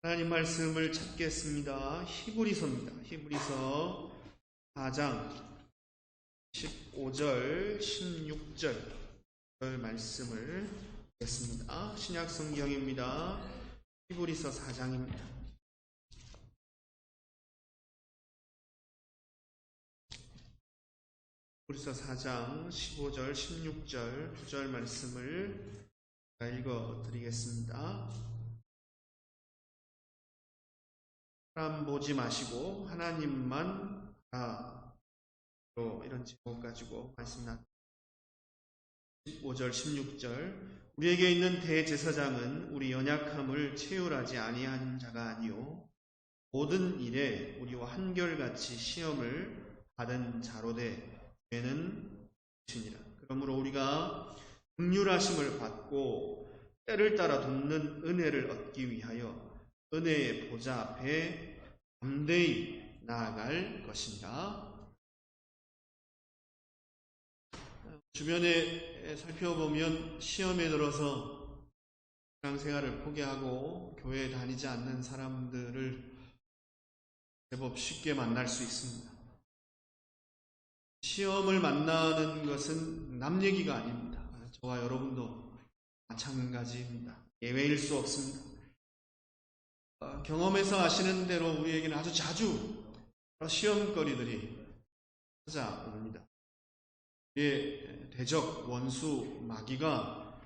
하나님 말씀을 찾겠습니다. 히브리서입니다. 히브리서 4장 15절, 16절 말씀을 읽겠습니다. 신약 성경입니다. 히브리서 4장입니다. 히브리서 4장 15절, 16절 두 절 말씀을 읽어 드리겠습니다. 사람 보지 마시고 하나님만 이런 제목 가지고 말씀 나누 15절 16절 우리에게 있는 대제사장은 우리 연약함을 체휼하지 아니한 자가 아니요 모든 일에 우리와 한결같이 시험을 받은 자로되 죄는 주시니라. 그러므로 우리가 긍휼하심을 받고 때를 따라 돕는 은혜를 얻기 위하여 은혜의 보좌 앞에 담대히 나아갈 것이니라. 주변에 살펴보면 시험에 들어서 신앙생활을 포기하고 교회에 다니지 않는 사람들을 제법 쉽게 만날 수 있습니다. 시험을 만나는 것은 남 얘기가 아닙니다. 저와 여러분도 마찬가지입니다. 예외일 수 없습니다. 경험에서 아시는 대로 우리에게는 아주 자주 시험거리들이 찾아옵니다. 우리의 대적 원수 마귀가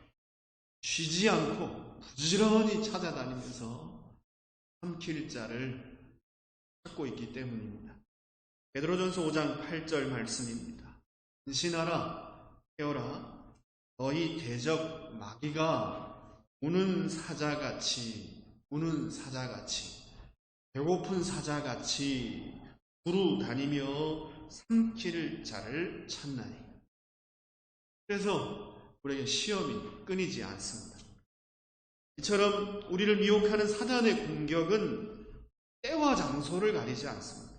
쉬지 않고 부지런히 찾아다니면서 삼킬 자를 찾고 있기 때문입니다. 베드로전서 5장 8절 말씀입니다. 근신하라, 깨어라, 너희 대적 마귀가 우는 사자같이 배고픈 사자같이 두루 다니며 삼킬 자를 찾나니. 그래서 우리에게 시험이 끊이지 않습니다. 이처럼 우리를 미혹하는 사단의 공격은 때와 장소를 가리지 않습니다.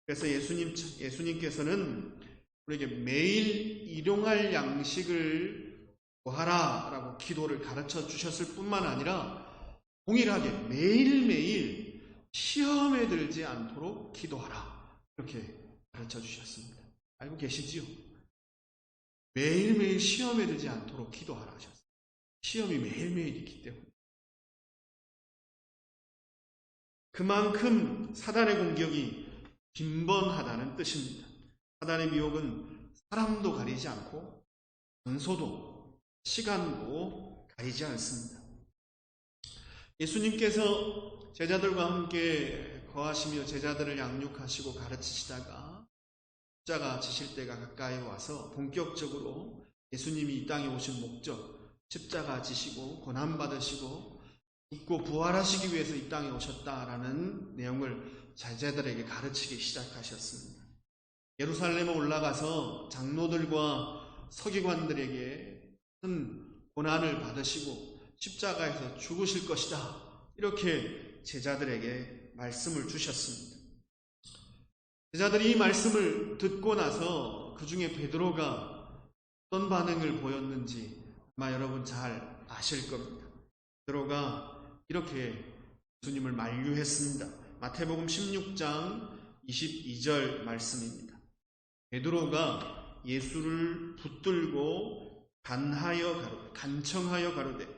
그래서 예수님께서는 우리에게 매일 일용할 양식을 구하라라고 기도를 가르쳐 주셨을 뿐만 아니라 동일하게 매일매일 시험에 들지 않도록 기도하라 이렇게 가르쳐 주셨습니다. 알고 계시지요? 매일매일 시험에 들지 않도록 기도하라 하셨어요. 시험이 매일매일 있기 때문에. 그만큼 사단의 공격이 빈번하다는 뜻입니다. 사단의 미혹은 사람도 가리지 않고 장소도 시간도 가리지 않습니다. 예수님께서 제자들과 함께 거하시며 제자들을 양육하시고 가르치시다가 십자가 지실 때가 가까이 와서 본격적으로 예수님이 이 땅에 오신 목적, 십자가 지시고 고난받으시고 죽고 부활하시기 위해서 이 땅에 오셨다라는 내용을 제자들에게 가르치기 시작하셨습니다. 예루살렘에 올라가서 장로들과 서기관들에게 큰 고난을 받으시고 십자가에서 죽으실 것이다. 이렇게 제자들에게 말씀을 주셨습니다. 제자들이 이 말씀을 듣고 나서 그 중에 베드로가 어떤 반응을 보였는지 아마 여러분 잘 아실 겁니다. 베드로가 이렇게 예수님을 만류했습니다. 마태복음 16장 22절 말씀입니다. 베드로가 예수를 붙들고 간청하여 가로되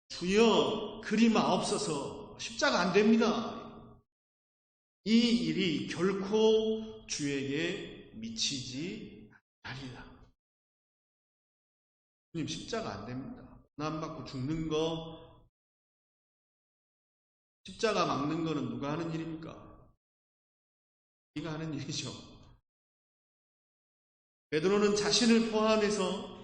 주여 그리 마옵소서, 십자가 안 됩니다. 이 일이 결코 주에게 미치지 않으리라. 주님 십자가 안 됩니다. 고난받고 죽는 거, 십자가 막는 거는 누가 하는 일입니까? 네가 하는 일이죠. 베드로는 자신을 포함해서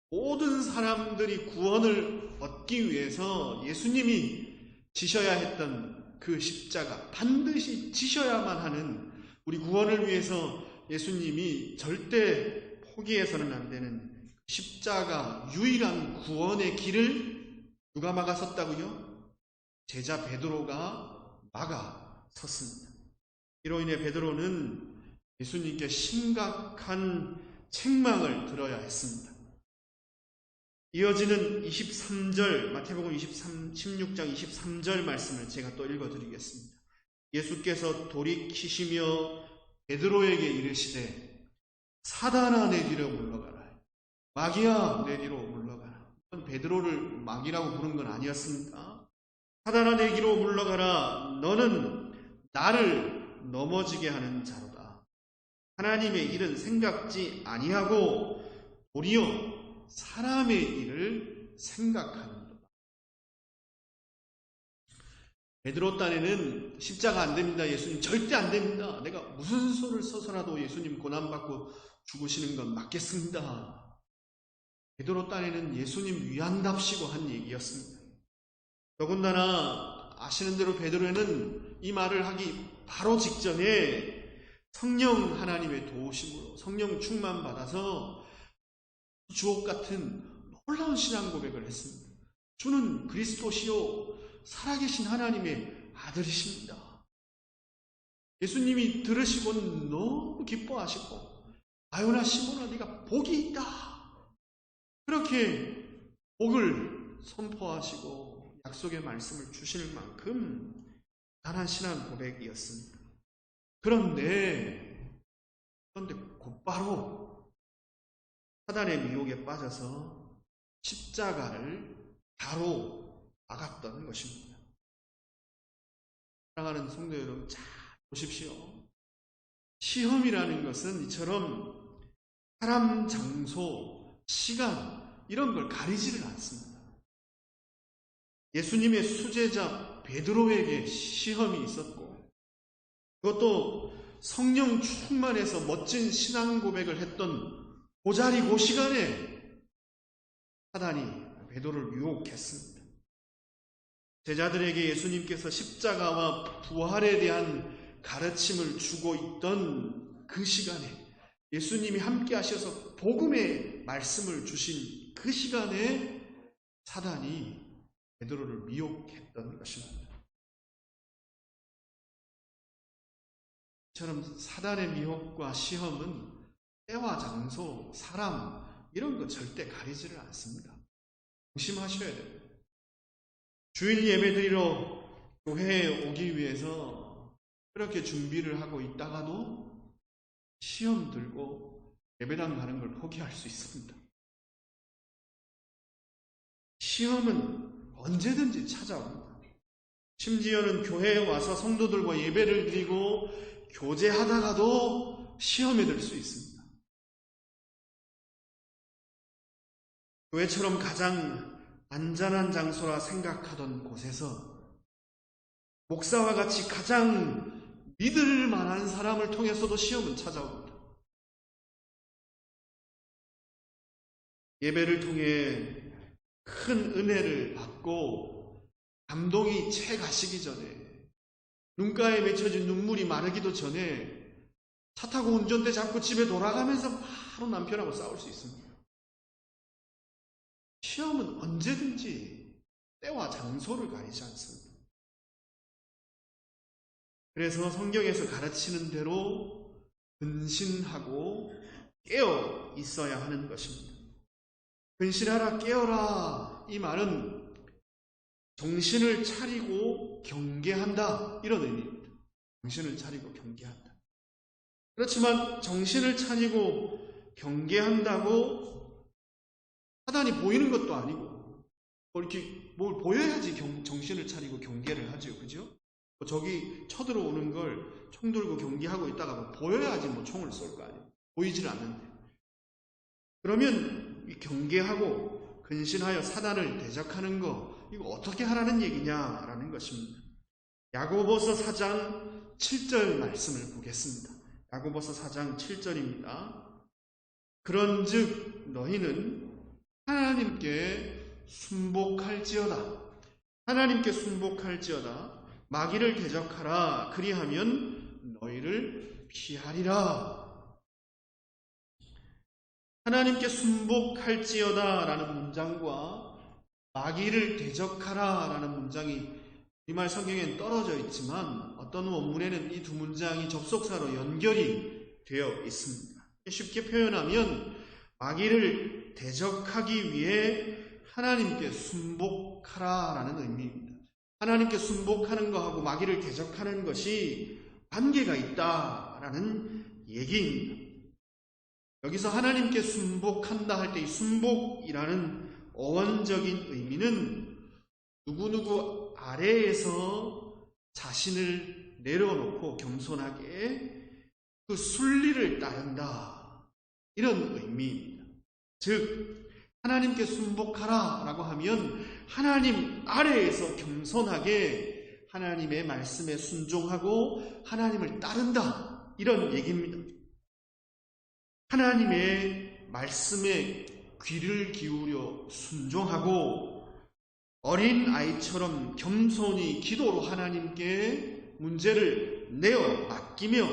모든 사람들이 구원을 얻기 위해서 예수님이 지셔야 했던 그 십자가, 반드시 지셔야만 하는 우리 구원을 위해서 예수님이 절대 포기해서는 안 되는 십자가, 유일한 구원의 길을 누가 막아섰다고요? 제자 베드로가 막아섰습니다. 이로 인해 베드로는 예수님께 심각한 책망을 들어야 했습니다. 이어지는 23절, 마태복음 16장 23절 말씀을 제가 또 읽어드리겠습니다. 예수께서 돌이키시며 베드로에게 이르시되 사단아 내 뒤로 물러가라. 마귀야 내 뒤로 물러가라. 베드로를 마귀라고 부른 건 아니었습니다. 사단아 내 뒤로 물러가라. 너는 나를 넘어지게 하는 자로다. 하나님의 일은 생각지 아니하고 도리어 사람의 일을 생각하는도다. 베드로 딴에는 십자가 안 됩니다. 예수님 절대 안 됩니다. 내가 무슨 수를 써서라도 예수님 고난받고 죽으시는 건 맞겠습니다. 베드로 딴에는 예수님 위한답시고 한 얘기였습니다. 더군다나 아시는 대로 베드로는 이 말을 하기 바로 직전에 성령 하나님의 도우심으로 성령 충만 받아서 주옥 같은 놀라운 신앙 고백을 했습니다. 주는 그리스도시요 살아계신 하나님의 아들이십니다. 예수님이 들으시고는 너무 기뻐하시고 아요나 시몬아 네가 복이 있다. 그렇게 복을 선포하시고 약속의 말씀을 주실 만큼 단한 신앙 고백이었습니다. 그런데 곧바로 사단의 미혹에 빠져서 십자가를 바로 막았던 것입니다. 사랑하는 성도 여러분, 잘 보십시오. 시험이라는 것은 이처럼 사람, 장소, 시간 이런 걸 가리지를 않습니다. 예수님의 수제자 베드로에게 시험이 있었고 그것도 성령 충만해서 멋진 신앙 고백을 했던 그 자리 그 시간에 사단이 베드로를 유혹했습니다. 제자들에게 예수님께서 십자가와 부활에 대한 가르침을 주고 있던 그 시간에 예수님이 함께 하셔서 복음의 말씀을 주신 그 시간에 사단이 베드로를 미혹했던 것입니다. 이처럼 사단의 미혹과 시험은 때와 장소, 사람 이런 거 절대 가리지를 않습니다. 조심하셔야 됩니다. 주일 예배드리러 교회에 오기 위해서 그렇게 준비를 하고 있다가도 시험 들고 예배당 가는 걸 포기할 수 있습니다. 시험은 언제든지 찾아옵니다. 심지어는 교회에 와서 성도들과 예배를 드리고 교제하다가도 시험에 들 수 있습니다. 교회처럼 가장 안전한 장소라 생각하던 곳에서 목사와 같이 가장 믿을 만한 사람을 통해서도 시험은 찾아옵니다. 예배를 통해 큰 은혜를 받고 감동이 채 가시기 전에 눈가에 맺혀진 눈물이 마르기도 전에 차 타고 운전대 잡고 집에 돌아가면서 바로 남편하고 싸울 수 있습니다. 시험은 언제든지 때와 장소를 가리지 않습니다. 그래서 성경에서 가르치는 대로 근신하고 깨어 있어야 하는 것입니다. 근신하라 깨어라 이 말은 정신을 차리고 경계한다 이런 의미입니다. 정신을 차리고 경계한다. 그렇지만 정신을 차리고 경계한다고 사단이 보이는 것도 아니고 이렇게 뭘 보여야지 정신을 차리고 경계를 하죠. 그죠? 저기 쳐들어오는 걸 총 들고 경계하고 있다가 보여야지 총을 쏠 거 아니에요. 보이질 않는데. 그러면 이 경계하고 근신하여 사단을 대적하는 거 이거 어떻게 하라는 얘기냐라는 것입니다. 야고보서 4장 7절 말씀을 보겠습니다. 야고보서 4장 7절입니다. 그런즉 너희는 하나님께 순복할지어다. 하나님께 순복할지어다. 마귀를 대적하라. 그리하면 너희를 피하리라. 하나님께 순복할지어다 라는 문장과 마귀를 대적하라 라는 문장이 우리말 성경에는 떨어져 있지만 어떤 원문에는 이 두 문장이 접속사로 연결이 되어 있습니다. 쉽게 표현하면 마귀를 대적하기 위해 하나님께 순복하라라는 의미입니다. 하나님께 순복하는 것하고 마귀를 대적하는 것이 관계가 있다라는 얘기입니다. 여기서 하나님께 순복한다 할 때 이 순복이라는 어원적인 의미는 누구누구 아래에서 자신을 내려놓고 겸손하게 그 순리를 따른다, 이런 의미입니다. 즉 하나님께 순복하라 라고 하면 하나님 아래에서 겸손하게 하나님의 말씀에 순종하고 하나님을 따른다, 이런 얘기입니다. 하나님의 말씀에 귀를 기울여 순종하고 어린 아이처럼 겸손히 기도로 하나님께 문제를 내어 맡기며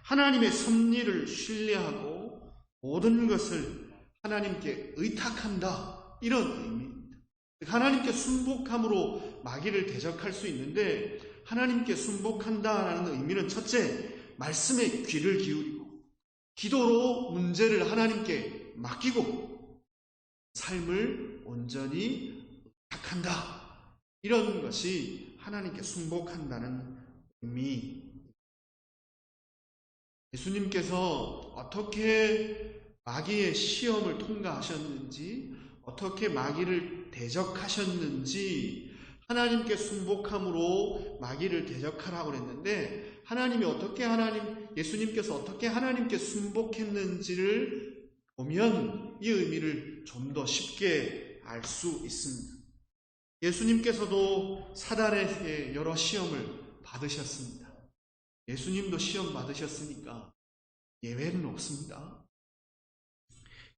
하나님의 섭리를 신뢰하고 모든 것을 하나님께 의탁한다, 이런 의미입니다. 하나님께 순복함으로 마귀를 대적할 수 있는데, 하나님께 순복한다라는 의미는 첫째, 말씀에 귀를 기울이고 기도로 문제를 하나님께 맡기고 삶을 온전히 의탁한다, 이런 것이 하나님께 순복한다는 의미. 예수님께서 어떻게 마귀의 시험을 통과하셨는지, 어떻게 마귀를 대적하셨는지, 하나님께 순복함으로 마귀를 대적하라고 그랬는데, 예수님께서 어떻게 하나님께 순복했는지를 보면 이 의미를 좀 더 쉽게 알 수 있습니다. 예수님께서도 사단에게 여러 시험을 받으셨습니다. 예수님도 시험 받으셨으니까 예외는 없습니다.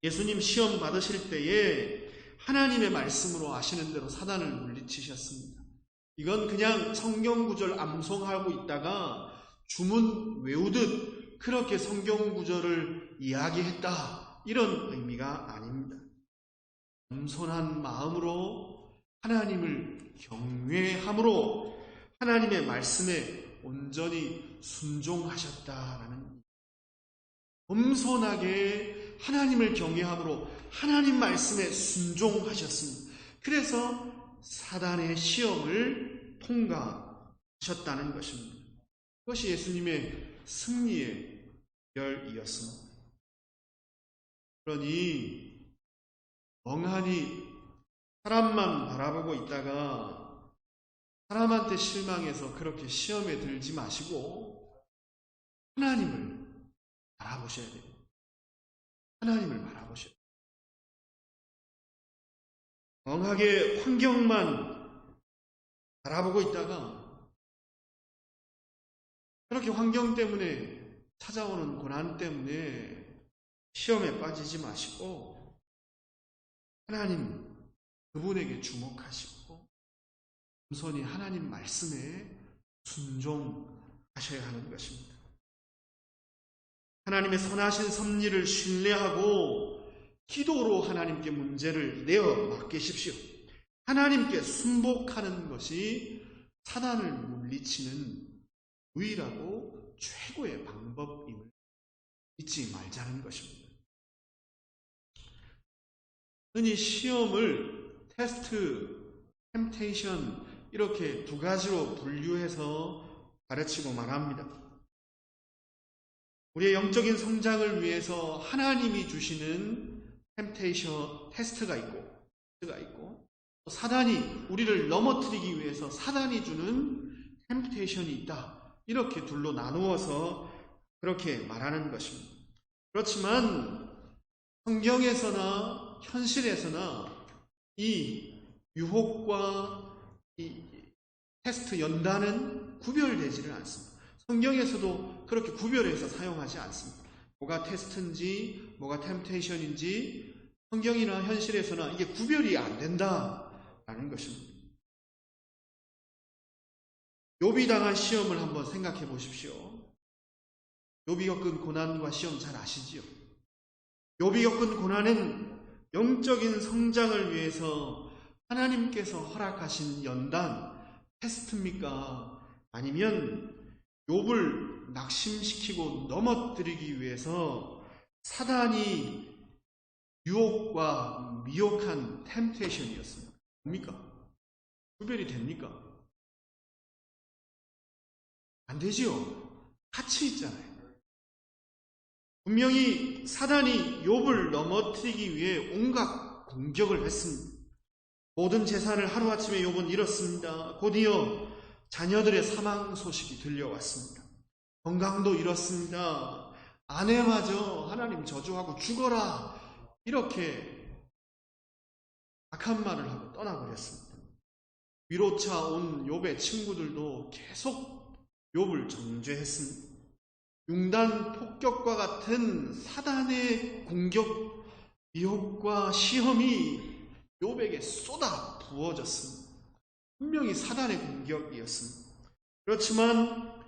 예수님 시험 받으실 때에 하나님의 말씀으로 아시는 대로 사단을 물리치셨습니다. 이건 그냥 성경 구절 암송하고 있다가 주문 외우듯 그렇게 성경 구절을 이야기했다, 이런 의미가 아닙니다. 겸손한 마음으로 하나님을 경외함으로 하나님의 말씀에 온전히 순종하셨다라는, 겸손하게 하나님을 경외함으로 하나님 말씀에 순종하셨습니다. 그래서 사단의 시험을 통과하셨다는 것입니다. 그것이 예수님의 승리의 비결이었습니다. 그러니 멍하니 사람만 바라보고 있다가 사람한테 실망해서 그렇게 시험에 들지 마시고 하나님을 바라보셔야 됩니다. 하나님을 바라보셔야 됩니다. 멍하게 환경만 바라보고 있다가 그렇게 환경 때문에 찾아오는 고난 때문에 시험에 빠지지 마시고 하나님, 그분에게 주목하시고 겸손히 하나님 말씀에 순종하셔야 하는 것입니다. 하나님의 선하신 섭리를 신뢰하고 기도로 하나님께 문제를 내어 맡기십시오. 하나님께 순복하는 것이 사단을 물리치는 유일하고 최고의 방법임을 잊지 말자는 것입니다. 흔히 시험을 테스트, 템테이션 이렇게 두 가지로 분류해서 가르치고 말합니다. 우리의 영적인 성장을 위해서 하나님이 주시는 템테이션, 테스트가 있고 또 사단이 우리를 넘어뜨리기 위해서 사단이 주는 템테이션이 있다. 이렇게 둘로 나누어서 그렇게 말하는 것입니다. 그렇지만 성경에서나 현실에서나 이 유혹과 이 테스트 연단은 구별되지를 않습니다. 성경에서도 그렇게 구별해서 사용하지 않습니다. 뭐가 테스트인지 뭐가 템테이션인지 성경이나 현실에서나 이게 구별이 안 된다라는 것입니다. 욥이 당한 시험을 한번 생각해 보십시오. 욥이 겪은 고난과 시험 잘 아시지요? 욥이 겪은 고난은 영적인 성장을 위해서 하나님께서 허락하신 연단, 테스트입니까? 아니면 욥을 낙심시키고 넘어뜨리기 위해서 사단이 유혹과 미혹한 템테이션이었습니다. 뭡니까? 구별이 됩니까? 안 되지요. 같이 있잖아요. 분명히 사단이 욥을 넘어뜨리기 위해 온갖 공격을 했습니다. 모든 재산을 하루아침에 욥은 잃었습니다. 곧이어 자녀들의 사망 소식이 들려왔습니다. 건강도 잃었습니다. 아내마저 하나님 저주하고 죽어라, 이렇게 악한 말을 하고 떠나버렸습니다. 위로차 온 욥의 친구들도 계속 욥을 정죄했습니다. 융단 폭격과 같은 사단의 공격, 미혹과 시험이 욥에게 쏟아 부어졌습니다. 분명히 사단의 공격이었습니다. 그렇지만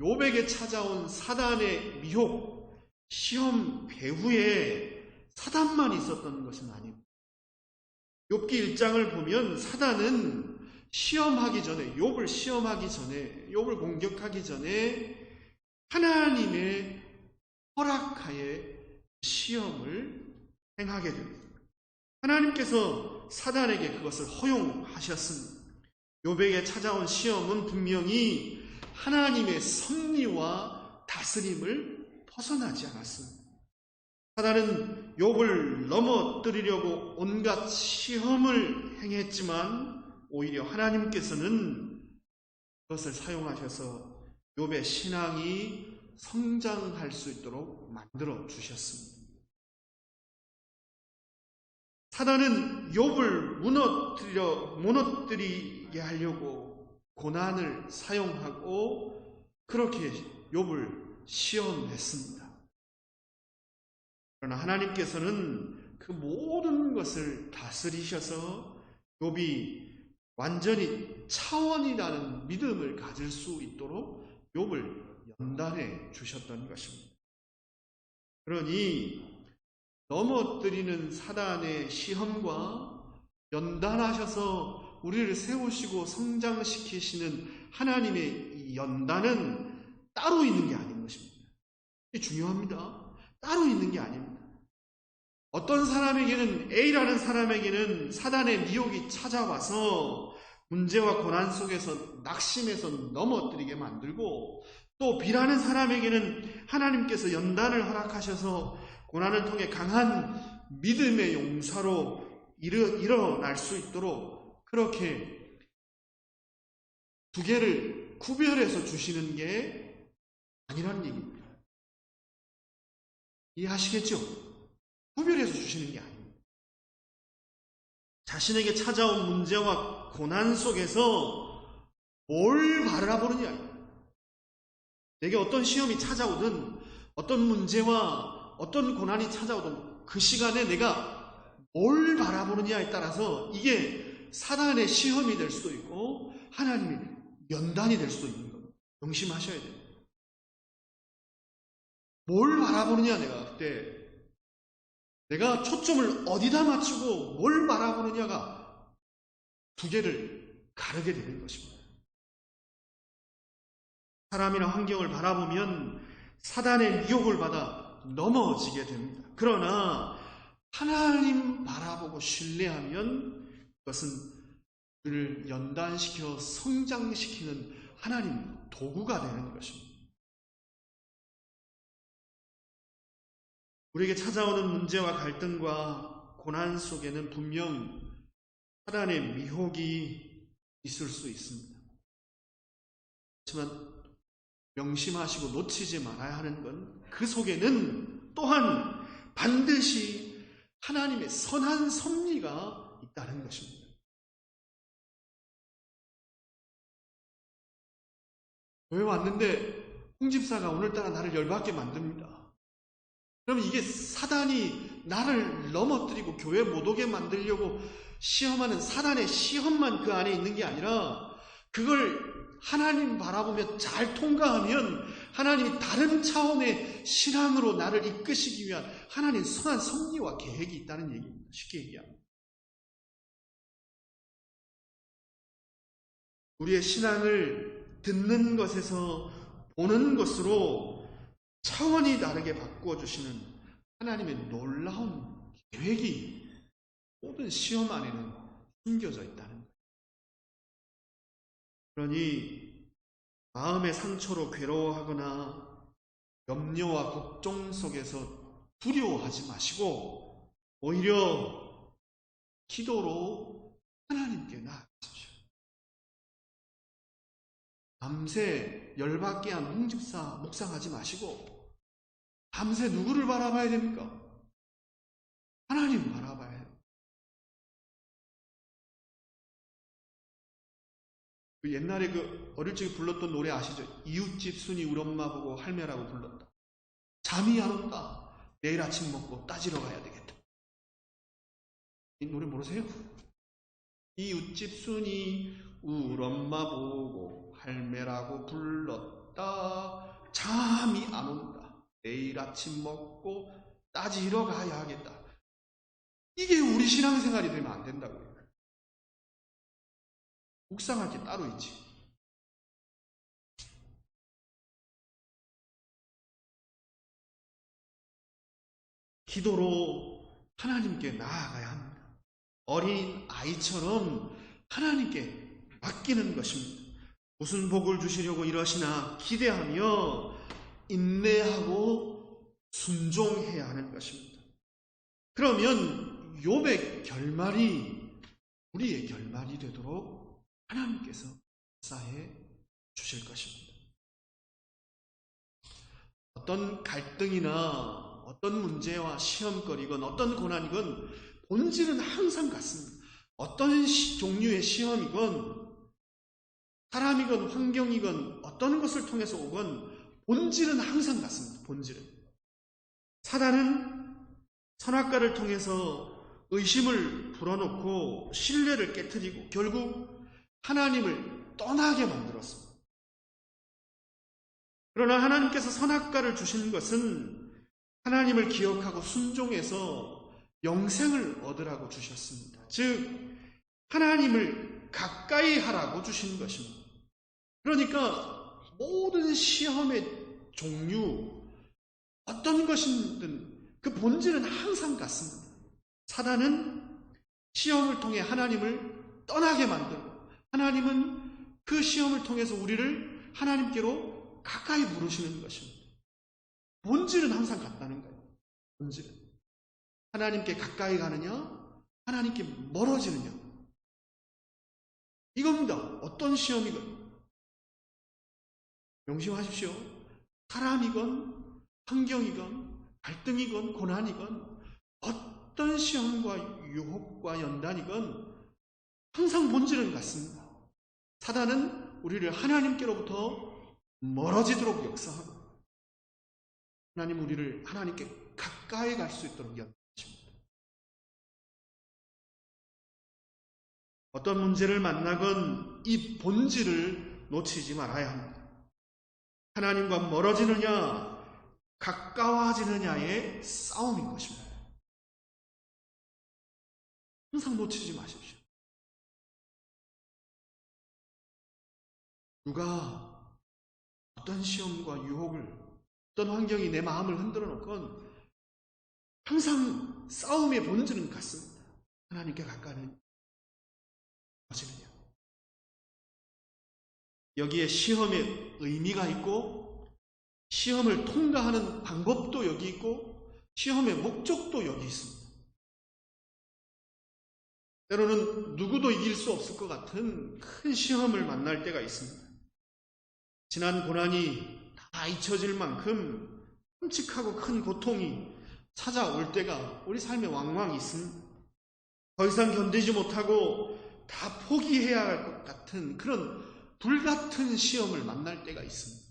욥에게 찾아온 사단의 미혹, 시험 배후에 사단만 있었던 것은 아닙니다. 욥기 1장을 보면 사단은 시험하기 전에, 욥을 시험하기 전에, 욥을 공격하기 전에 하나님의 허락하에 시험을 행하게 됩니다. 하나님께서 사단에게 그것을 허용하셨습니다. 욥에게 찾아온 시험은 분명히 하나님의 섭리와 다스림을 벗어나지 않았습니다. 사단은 욥을 넘어뜨리려고 온갖 시험을 행했지만 오히려 하나님께서는 그것을 사용하셔서 욥의 신앙이 성장할 수 있도록 만들어 주셨습니다. 사단은 욥을 무너뜨리게 하려고 고난을 사용하고 그렇게 욥을 시험했습니다. 그러나 하나님께서는 그 모든 것을 다스리셔서 욥이 완전히 차원이 다른 믿음을 가질 수 있도록 욥을 연단해 주셨던 것입니다. 그러니 넘어뜨리는 사단의 시험과 연단하셔서 우리를 세우시고 성장시키시는 하나님의 이 연단은 따로 있는 게 아닌 것입니다. 이게 중요합니다. 따로 있는 게 아닙니다. 어떤 사람에게는, A라는 사람에게는 사단의 미혹이 찾아와서 문제와 고난 속에서 낙심해서 넘어뜨리게 만들고, 또 B라는 사람에게는 하나님께서 연단을 허락하셔서 고난을 통해 강한 믿음의 용사로 일어날 수 있도록 그렇게 두 개를 구별해서 주시는 게 아니라는 얘기입니다. 이해하시겠죠? 구별해서 주시는 게 아닙니다. 자신에게 찾아온 문제와 고난 속에서 뭘 바라보느냐. 내게 어떤 시험이 찾아오든 어떤 문제와 어떤 고난이 찾아오든 그 시간에 내가 뭘 바라보느냐에 따라서 이게 사단의 시험이 될 수도 있고 하나님의 연단이 될 수도 있는 겁니다. 명심하셔야 돼요. 뭘 바라보느냐, 내가 그때 내가 초점을 어디다 맞추고 뭘 바라보느냐가 두 개를 가르게 되는 것입니다. 사람이나 환경을 바라보면 사단의 미혹을 받아 넘어지게 됩니다. 그러나 하나님 바라보고 신뢰하면 그것은 우리를 연단시켜 성장시키는 하나님 도구가 되는 것입니다. 우리에게 찾아오는 문제와 갈등과 고난 속에는 분명 사단의 미혹이 있을 수 있습니다. 그렇지만 명심하시고 놓치지 말아야 하는 건 그 속에는 또한 반드시 하나님의 선한 섭리가 있다는 것입니다. 교회 왔는데 홍집사가 오늘따라 나를 열받게 만듭니다. 그러면 이게 사단이 나를 넘어뜨리고 교회 못 오게 만들려고 시험하는 사단의 시험만 그 안에 있는 게 아니라 그걸 하나님 바라보며 잘 통과하면 하나님이 다른 차원의 신앙으로 나를 이끄시기 위한 하나님의 선한 섭리와 계획이 있다는 얘기입니다. 쉽게 얘기하면. 우리의 신앙을 듣는 것에서 보는 것으로 차원이 다르게 바꾸어 주시는 하나님의 놀라운 계획이 모든 시험 안에는 숨겨져 있다는 거예요. 그러니 마음의 상처로 괴로워하거나 염려와 걱정 속에서 두려워하지 마시고 오히려 기도로 하나님께 나아가십시오. 밤새 열받게 한 홍집사 묵상하지 마시고 밤새 누구를 바라봐야 됩니까? 하나님 바라봐야 해요. 옛날에 어릴 적에 불렀던 노래 아시죠? 이웃집 순이 우리 엄마 보고 할매라고 불렀다. 잠이 안 온다. 내일 아침 먹고 따지러 가야 되겠다. 이 노래 모르세요? 이웃집 순이 우리 엄마 보고 할매라고 불렀다. 잠이 안 온다. 내일 아침 먹고 따지러 가야 하겠다. 이게 우리 신앙생활이 되면 안 된다고요. 묵상할 게 따로 있지. 기도로 하나님께 나아가야 합니다. 어린 아이처럼 하나님께 맡기는 것입니다. 무슨 복을 주시려고 이러시나 기대하며 인내하고 순종해야 하는 것입니다. 그러면 욥의 결말이 우리의 결말이 되도록 하나님께서 역사해 주실 것입니다. 어떤 갈등이나 어떤 문제와 시험거리건 어떤 고난이건 본질은 항상 같습니다. 어떤 종류의 시험이건 사람이건 환경이건 어떤 것을 통해서 오건 본질은 항상 같습니다. 본질은. 사단은 선악과를 통해서 의심을 불어넣고 신뢰를 깨트리고 결국 하나님을 떠나게 만들었습니다. 그러나 하나님께서 선악과를 주신 것은 하나님을 기억하고 순종해서 영생을 얻으라고 주셨습니다. 즉 하나님을 가까이 하라고 주신 것입니다. 그러니까 모든 시험의 종류 어떤 것이든 그 본질은 항상 같습니다. 사단은 시험을 통해 하나님을 떠나게 만들고 하나님은 그 시험을 통해서 우리를 하나님께로 가까이 부르시는 것입니다. 본질은 항상 같다는 거예요. 본질은. 하나님께 가까이 가느냐, 하나님께 멀어지느냐. 이겁니다. 어떤 시험이건. 명심하십시오. 사람이건, 환경이건, 갈등이건, 고난이건, 어떤 시험과 유혹과 연단이건 항상 본질은 같습니다. 사단은 우리를 하나님께로부터 멀어지도록 역사하고 하나님 우리를 하나님께 가까이 갈 수 있도록 연단하십니다. 어떤 문제를 만나건 이 본질을 놓치지 말아야 합니다. 하나님과 멀어지느냐 가까워지느냐의 싸움인 것입니다. 항상 놓치지 마십시오. 누가 어떤 시험과 유혹을 어떤 환경이 내 마음을 흔들어 놓건 항상 싸움의 본질은 같습니다. 하나님께 가까이는 어지느냐. 여기에 시험의 의미가 있고 시험을 통과하는 방법도 여기 있고 시험의 목적도 여기 있습니다. 때로는 누구도 이길 수 없을 것 같은 큰 시험을 만날 때가 있습니다. 지난 고난이 다 잊혀질 만큼 끔찍하고 큰 고통이 찾아올 때가 우리 삶에 왕왕 있습니다. 더 이상 견디지 못하고 다 포기해야 할 것 같은 그런 불같은 시험을 만날 때가 있습니다.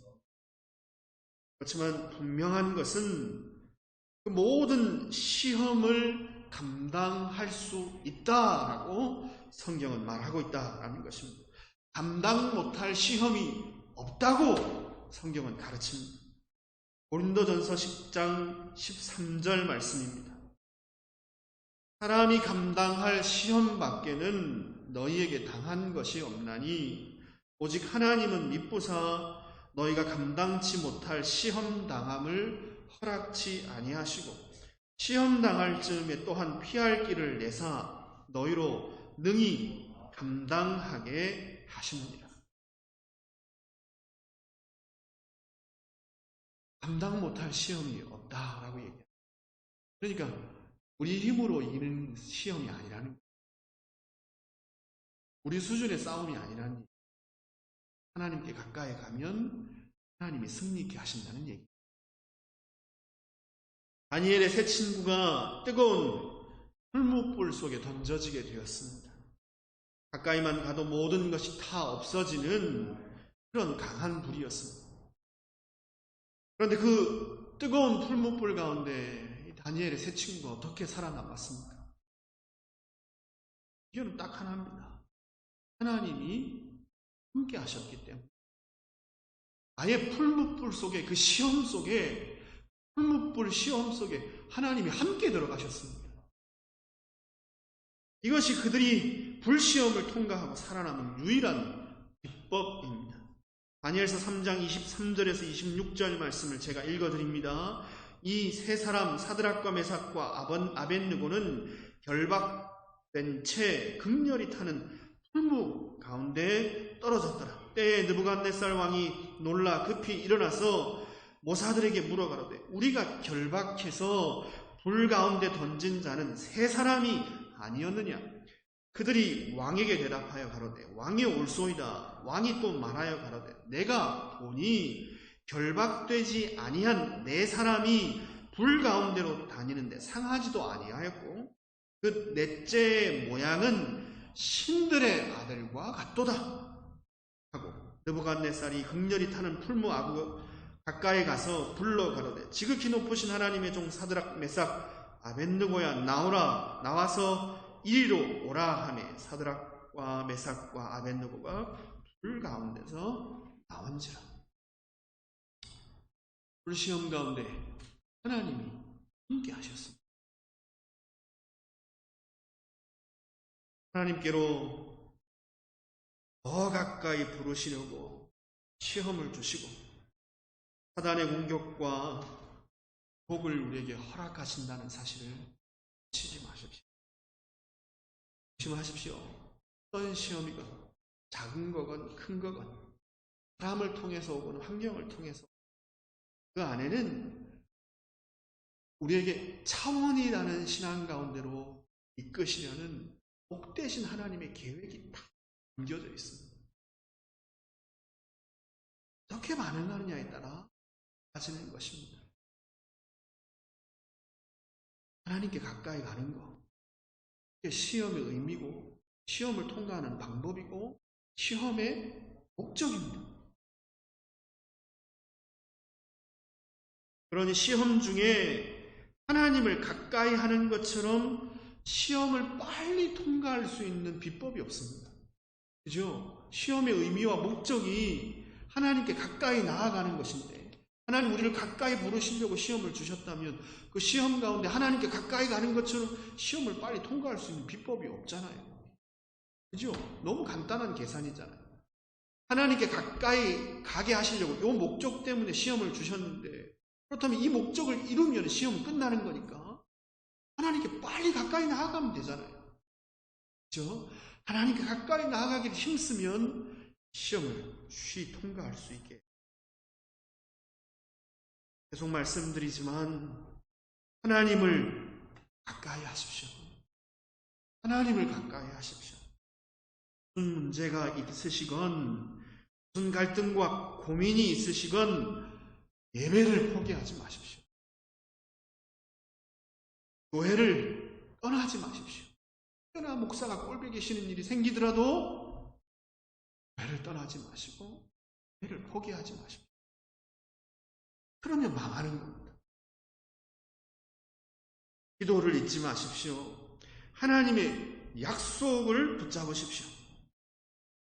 그렇지만 분명한 것은 그 모든 시험을 감당할 수 있다라고 성경은 말하고 있다라는 것입니다. 감당 못할 시험이 없다고 성경은 가르칩니다. 고린도전서 10장 13절 말씀입니다. 사람이 감당할 시험 밖에는 너희에게 당한 것이 없나니 오직 하나님은 미쁘사 너희가 감당치 못할 시험 당함을 허락치 아니하시고 시험 당할 즈음에 또한 피할 길을 내사 너희로 능히 감당하게 하시느니라. 감당 못할 시험이 없다라고 얘기해요. 그러니까 우리 힘으로 이기는 시험이 아니라는 거예요. 우리 수준의 싸움이 아니라는 얘기예요. 하나님께 가까이 가면 하나님이 승리케 하신다는 얘기예요. 다니엘의 세 친구가 뜨거운 풀무불 속에 던져지게 되었습니다. 가까이만 가도 모든 것이 다 없어지는 그런 강한 불이었습니다. 그런데 그 뜨거운 풀무불 가운데 다니엘의 세 친구가 어떻게 살아남았습니까? 이유는 딱 하나입니다. 하나님이 함께 하셨기 때문에. 아예 풀무불 속에, 그 시험 속에, 풀무불 시험 속에 하나님이 함께 들어가셨습니다. 이것이 그들이 불시험을 통과하고 살아남은 유일한 비법입니다. 다니엘서 3장 23절에서 26절 말씀을 제가 읽어드립니다. 이 세 사람 사드락과 메삭과 아벳느고는 결박된 채 극렬히 타는 풀무 가운데 떨어졌더라. 때에 느부갓네살 왕이 놀라 급히 일어나서 모사들에게 물어가로되 우리가 결박해서 불 가운데 던진 자는 세 사람이 아니었느냐? 그들이 왕에게 대답하여 가로되 왕이 올소이다. 왕이 또 말하여 가로되 내가 보니 결박되지 아니한 네 사람이 불 가운데로 다니는데 상하지도 아니하였고 그 넷째의 모양은 신들의 아들과 같도다 하고 느부갓네살이 극렬히 타는 풀무하고 가까이 가서 불러 가로되 지극히 높으신 하나님의 종 사드락 메삭 아벳느고야 나와서 이리로 오라 하매 사드락과 메삭과 아벳느고가 불 가운데서 나온지라. 불시험 가운데 하나님이 함께 하셨습니다. 하나님께로 더 가까이 부르시려고 시험을 주시고 사단의 공격과 복을 우리에게 허락하신다는 사실을 잊지 마십시오. 조심하십시오. 어떤 시험이건 작은 거건 큰 거건 사람을 통해서 오건 환경을 통해서 그 안에는 우리에게 차원이라는 신앙 가운데로 이끄시려는 복되신 하나님의 계획이 다 담겨져 있습니다. 어떻게 반응하느냐에 따라 가지는 것입니다. 하나님께 가까이 가는 것, 그게 시험의 의미고 시험을 통과하는 방법이고 시험의 목적입니다. 그러니 시험 중에 하나님을 가까이 하는 것처럼 시험을 빨리 통과할 수 있는 비법이 없습니다. 그죠? 시험의 의미와 목적이 하나님께 가까이 나아가는 것인데 하나님 우리를 가까이 부르시려고 시험을 주셨다면 그 시험 가운데 하나님께 가까이 가는 것처럼 시험을 빨리 통과할 수 있는 비법이 없잖아요. 그죠? 너무 간단한 계산이잖아요. 하나님께 가까이 가게 하시려고 이 목적 때문에 시험을 주셨는데 그렇다면 이 목적을 이루면 시험은 끝나는 거니까 하나님께 빨리 가까이 나아가면 되잖아요. 그렇죠? 하나님께 가까이 나아가기를 힘쓰면 시험을 쉬이 통과할 수 있게. 계속 말씀드리지만 하나님을 가까이 하십시오. 하나님을 가까이 하십시오. 무슨 문제가 있으시건 무슨 갈등과 고민이 있으시건 예배를 포기하지 마십시오. 교회를 떠나지 마십시오. 특별한 목사가 꼴보기 계시는 일이 생기더라도 교회를 떠나지 마시고 교회를 포기하지 마십시오. 그러면 망하는 겁니다. 기도를 잊지 마십시오. 하나님의 약속을 붙잡으십시오.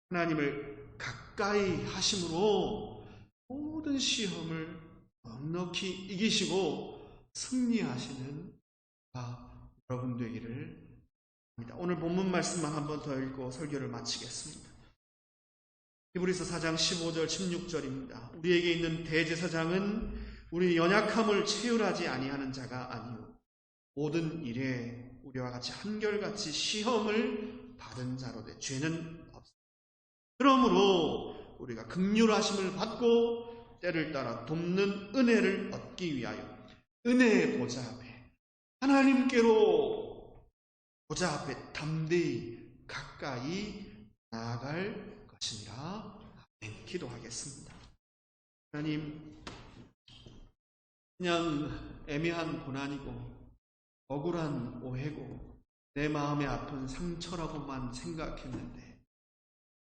하나님을 가까이 하심으로 모든 시험을 넉넉히 이기시고 승리하시는 여러분 되기를 합니다. 오늘 본문 말씀만 한 번 더 읽고 설교를 마치겠습니다. 히브리서 4장 15절 16절입니다. 우리에게 있는 대제사장은 우리 연약함을 체휼하지 아니하는 자가 아니요 모든 일에 우리와 같이 한결같이 시험을 받은 자로 돼 죄는 없습니다. 그러므로 우리가 긍휼하심을 받고 때를 따라 돕는 은혜를 얻기 위하여 은혜의 보좌 앞에 하나님께로 보좌 앞에 담대히 가까이 나아갈 것이니라. 아멘. 기도하겠습니다. 하나님, 그냥 애매한 고난이고 억울한 오해고 내 마음에 아픈 상처라고만 생각했는데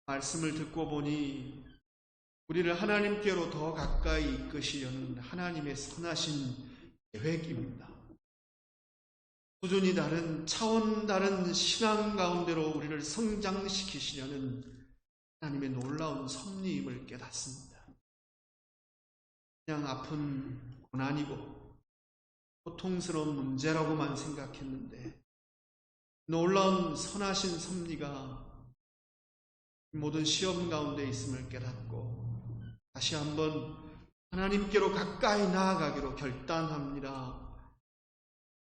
말씀을 듣고 보니 우리를 하나님께로 더 가까이 이끄시려는 하나님의 선하신 계획입니다. 수준이 다른 차원 다른 신앙 가운데로 우리를 성장시키시려는 하나님의 놀라운 섭리임을 깨닫습니다. 그냥 아픈 고난이고 고통스러운 문제라고만 생각했는데 놀라운 선하신 섭리가 모든 시험 가운데 있음을 깨닫고 다시 한번 하나님께로 가까이 나아가기로 결단합니다.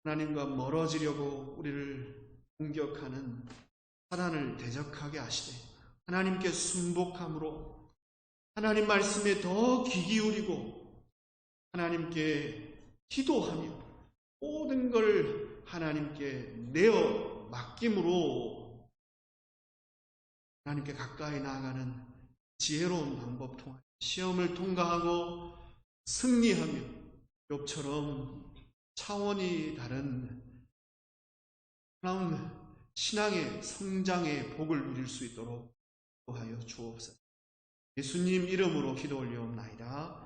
하나님과 멀어지려고 우리를 공격하는 사단을 대적하게 하시되 하나님께 순복함으로 하나님 말씀에 더 귀 기울이고 하나님께 기도하며 모든 걸 하나님께 내어 맡김으로 하나님께 가까이 나아가는 지혜로운 방법 통해 시험을 통과하고 승리하며 욥처럼 차원이 다른 하나님 신앙의 성장의 복을 누릴 수 있도록 도와여 주옵소서. 예수님 이름으로 기도 올려옵나이다.